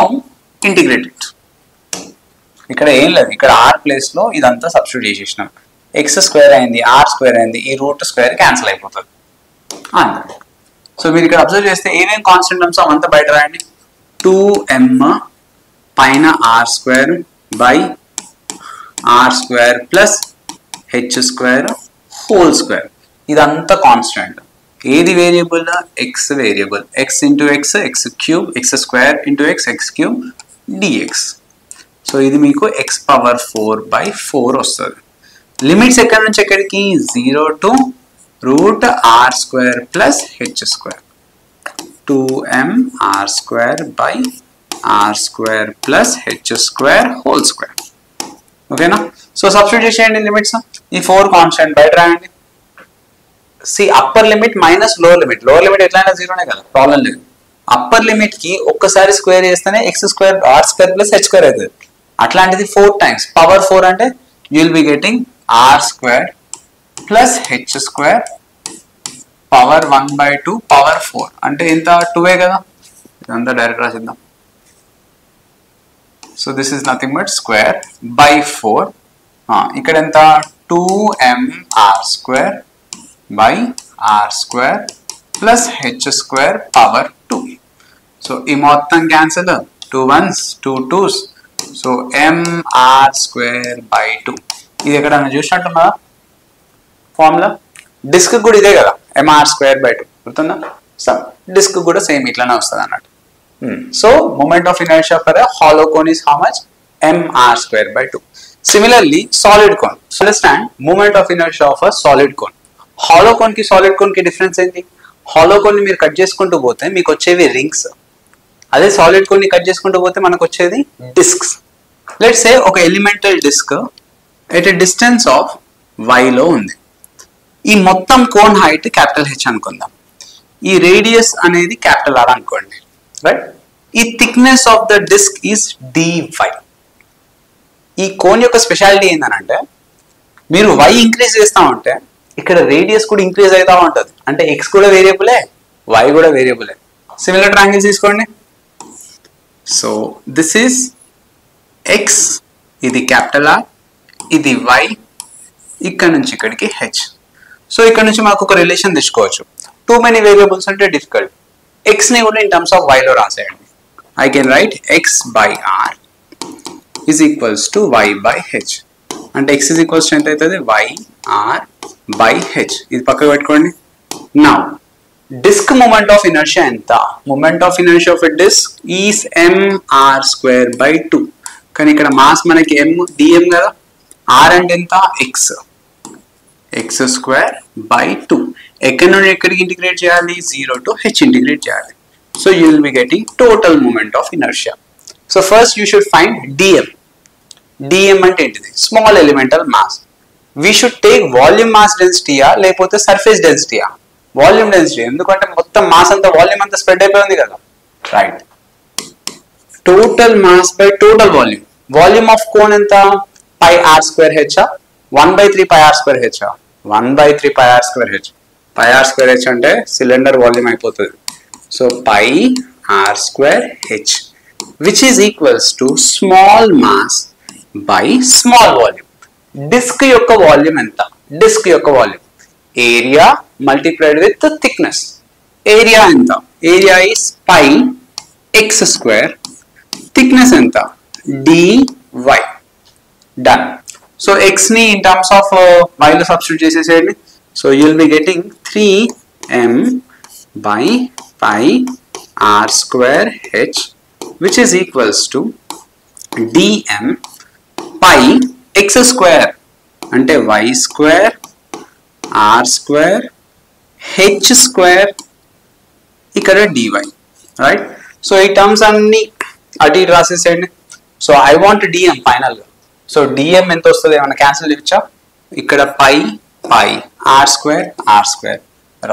integrate it. ఇక్కడ ఏం లేదు, ఇక్కడ r place లో ఇదంతా సబ్స్టిట్యూట్ చేసేసినాం. x స్క్వేర్ అయింది, r స్క్వేర్ అయింది, ఈ రూట్ స్క్వేర్ క్యాన్సిల్ అయిపోతుంది అంతే. సో మీరు ఇక్కడ అబ్జర్వ్ చేస్తే ఏమేమి కాన్స్టెంట్ టర్మ్స్ అవంతా బయట రాయండి. 2m పైన r square by r square plus h square whole square ఇదంతా కాన్స్టెంట్. ఏది variable? x variable. x into X X cube, X square into X X cube dx. So ఇది మీకు x పవర్ 4/4 వస్తుంది. Limits ఎక్కడి నుంచి ఎక్కడికి? 0 to root r square plus h square 2m r square by r square plus h square whole square ఓకేనా? So substitute చేయండి limits. ఈ 4 constant బయట రాయండి. See upper limit minus lower limit. Lower limit ఎట్లయినా జీరోనే కదా, ప్రాబ్లం లేదు. Upper limit కి ఒక్కసారి స్క్వేర్ చేస్తేనే x square are square plus H square అవుతుంది. అట్లాంటిది 4 times పవర్ 4 అంటే you will be getting r square plus H square power 1/2 power 4 అంటే ఇంత 2 కదా. ఇదంతా డైరెక్ట్ రాసిద్దాం. So this is nothing but square by 4. ఇక్కడ ఎంత 2mr స్క్వేర్ by r square plus h square power 2. So ఈ మొత్తం cancel, 2 1s 2 2s. So mr square by 2. ఇది ఎక్కడన్నా చూసినట్టున్నా ఫార్ములా? డిస్క్ కూడా ఇదే కదా, mr square by 2 గుర్తుందా? సో డిస్క్ కూడా సేమ్ ఇట్లానే వస్తుంది అన్నట్టు. So moment of inertia for a hollow cone is how much? mr square by 2. Similarly solid cone. So understand moment of inertia of a solid cone. Hollow cone కి solid cone కి difference ఏంటి? Hollow cone ని మీరు cut చేసుకుంటూ పోతే మీకు వచ్చేవి rings, అదే సాలిడ్ కోన్ ని కట్ చేసుకుంటూ పోతే మనకు వచ్చేది డిస్క్స్. లెట్స్ సే ఒక elemental disc at a distance of y లో ఉంది. ఈ మొత్తం కోన్ హైట్ క్యాపిటల్ హెచ్ అనుకుందాం. ఈ రేడియస్ అనేది క్యాపిటల్ ఆర్ అనుకోండి, రైట్? ఈ thickness of the disc is dy. ఈ కోన్ యొక్క స్పెషాలిటీ ఏంటంటే మీరు y ఇంక్రీజ్ చేస్తా ఉంటే ఇక్కడ రేడియస్ కూడా ఇంక్రీజ్ అవుతా ఉంటుంది. అంటే x కూడా వేరియబులే, y కూడా వేరియబులే. సిమిలర్ ట్రయాంగిల్స్ తీసుకోండి. సో దిస్ ఈస్ x, ఇది క్యాపిటల్ R, ఇది y, ఇక్కడ నుంచి ఇక్కడికి h. సో ఇక్కడ నుంచి మాకు ఒక రిలేషన్ తెచ్చుకోవచ్చు. టూ మెనీ వేరియబుల్స్ అంటే డిఫికల్ట్. x ని కూడా ఇన్ టర్మ్స్ ఆఫ్ y లో రాసేయండి. I can write x by r is equals to y by h. అంటే x ఈజ్ ఈక్వల్స్ టు ఎంత అవుతుంది? y r by h. ఇది పక్కకు పెట్టుకోండి. Now disk moment of inertia ఎంత? Moment of inertia of a disk is mr square by 2. కానీ ఇక్కడ mass మనకి m dm కదా, r అంటే ఎంత? x square by 2. ఎక్కడి నుండి ఎక్కడికి ఇంటిగ్రేట్ చేయాలి? 0 to h ఇంటిగ్రేట్ చేయాలి. So you will be getting total moment of inertia. So first you should find dm. dm అంటే ఏంటిది? Small elemental mass. We should take volume mass డెన్సిటీయా లేకపోతే surface డెన్సిటీయా? Volume density. ఎందుకంటే మొత్తం mass అంతా volume అంతా spread అయిపోయింది కదా, right? Total mass by total volume. Volume of cone ఎంత? Pi r square h 1/3 pi r square h 1/3 pi r square h. Pi r square h అంటే cylinder volume అయిపోతుంది. So pi r square h which is equals to small mass by small volume. Disk యొక్క volume ఎంత? Disk యొక్క volume area multiplied with thickness. Area ఎంత? Area is pi x square. Thickness ఎంత? dy. Done. So X ని in terms of y లో substitute చేసేసేయండి. So you will be getting 3m by pi r square h which is equals to dm pi x square అంటే y square r square h square ఇక్కడ dy, right. So ఈ terms అన్ని అటు ఇటు రాసేసేయండి. So I want dm final గా. So dm ఎంత వస్తుంది ఏమైనా క్యాన్సిల్ చేయొచ్చా? ఇక్కడ pi pi r square,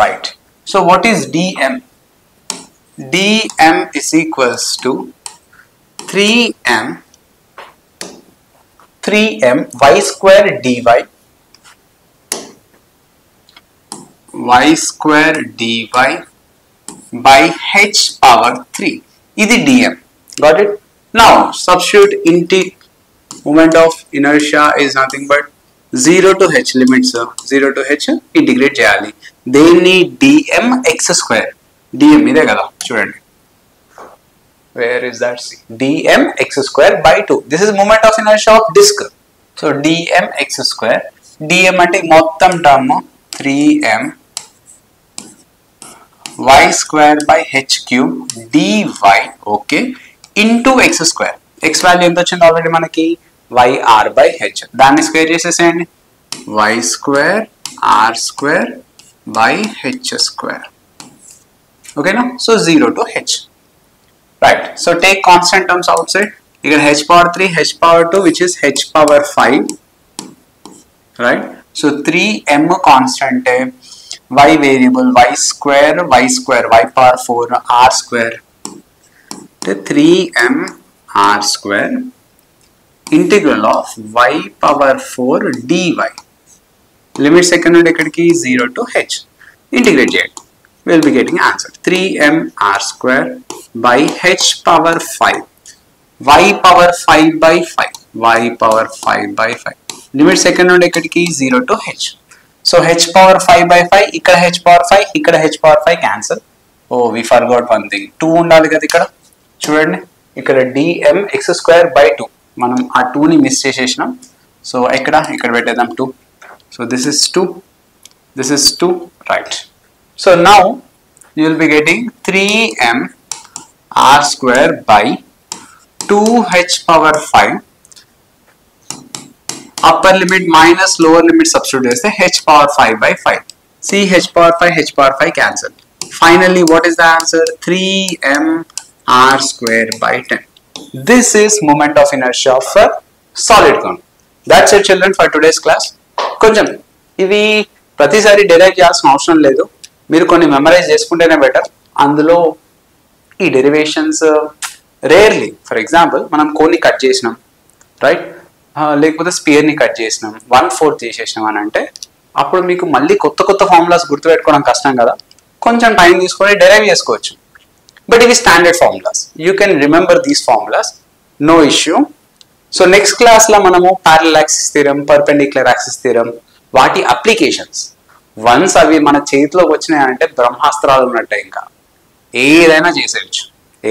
right. So what is dm? dm is equals to 3m y square dy by h power 3. This is dm. Got it? Now substitute into moment of inertia is nothing but 0 to h limits. 0 to h integrate cheyali. Then dm x square. dm ide kada chudandi. Where is that? dm x square by 2. This is moment of inertia of disk. So dm x square. dm ante mottam term 3m y square by h cube dy, okay, into x square. X value ఎంత వచ్చింది already మనకి yr by h. దాన్ని square చేసేసేయండి. y square r square by h square. ఓకేనా? So 0 to h. Right. So take constant terms outside. You get h power 3, h power 2, which is h power 5. Right. So 3m constant, y variable, y square, y power 4, r square. 3m r square integral of y power 4 dy. Limit second నుండి ఎక్కడికి 0 to h. Integrate చేయండి. We will be getting answer 3m r square by h power 5, y power 5 by 5, y power 5 by 5. Limit second నుండి ఎక్కడికి 0 to h. So h power 5 by 5, ఇక్కడ h power 5, ఇక్కడ h power 5 cancel. Oh, we forgot one thing. 2 ఉండాలి కదా ఇక్కడ. చూడండి ఇక్కడ dm x square by 2. మనం ఆ 2 ని మిస్ చేసేసినాం. సో ఇక్కడ పెట్టేద్దాం 2. So this is 2. This is 2, right. So now you will be getting 3m r square by 2h power 5. Upper limit minus lower limit substitute చేస్తే h power 5 by 5. See h power 5 cancel. Finally, what is the answer? 3m r square by 10. This is moment of inertia of a solid cone. That's it, children, for today's class. కొంచెం ఇవి ప్రతిసారి derive చేయాల్సిన అవసరం లేదు. మీరు కొన్ని memorise చేసుకుంటేనే better. అందులో ఈ డెరివేషన్స్ రేర్లీ, ఫర్ ఎగ్జాంపుల్ మనం కోన్ని కట్ చేసినాం, రైట్, లేకపోతే స్పియర్ని కట్ చేసినాం, 1/4 చేసేసినాం అని అంటే అప్పుడు మీకు మళ్ళీ కొత్త ఫార్ములాస్ గుర్తుపెట్టుకోవడం కష్టం కదా. కొంచెం టైం తీసుకొని డెరైవ్ చేసుకోవచ్చు. బట్ ఇవి standard formulas. You can remember these formulas, no issue. So next క్లాస్లో మనము parallel axis theorem, perpendicular axis theorem, వాటి అప్లికేషన్స్, వన్స్ అవి మన చేతిలోకి వచ్చినాయంటే బ్రహ్మాస్త్రాలు ఉన్నట్టే. ఇంకా ఏదైనా చేసేయచ్చు.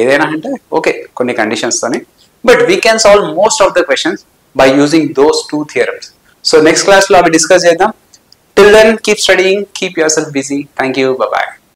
ఏదైనా అంటే ఓకే కొన్ని కండిషన్స్తోని, but we can solve most of the questions by using those 2 theorems. So next class lo avi discuss cheddam. Till then, keep studying, keep yourself busy. Thank you. Bye bye.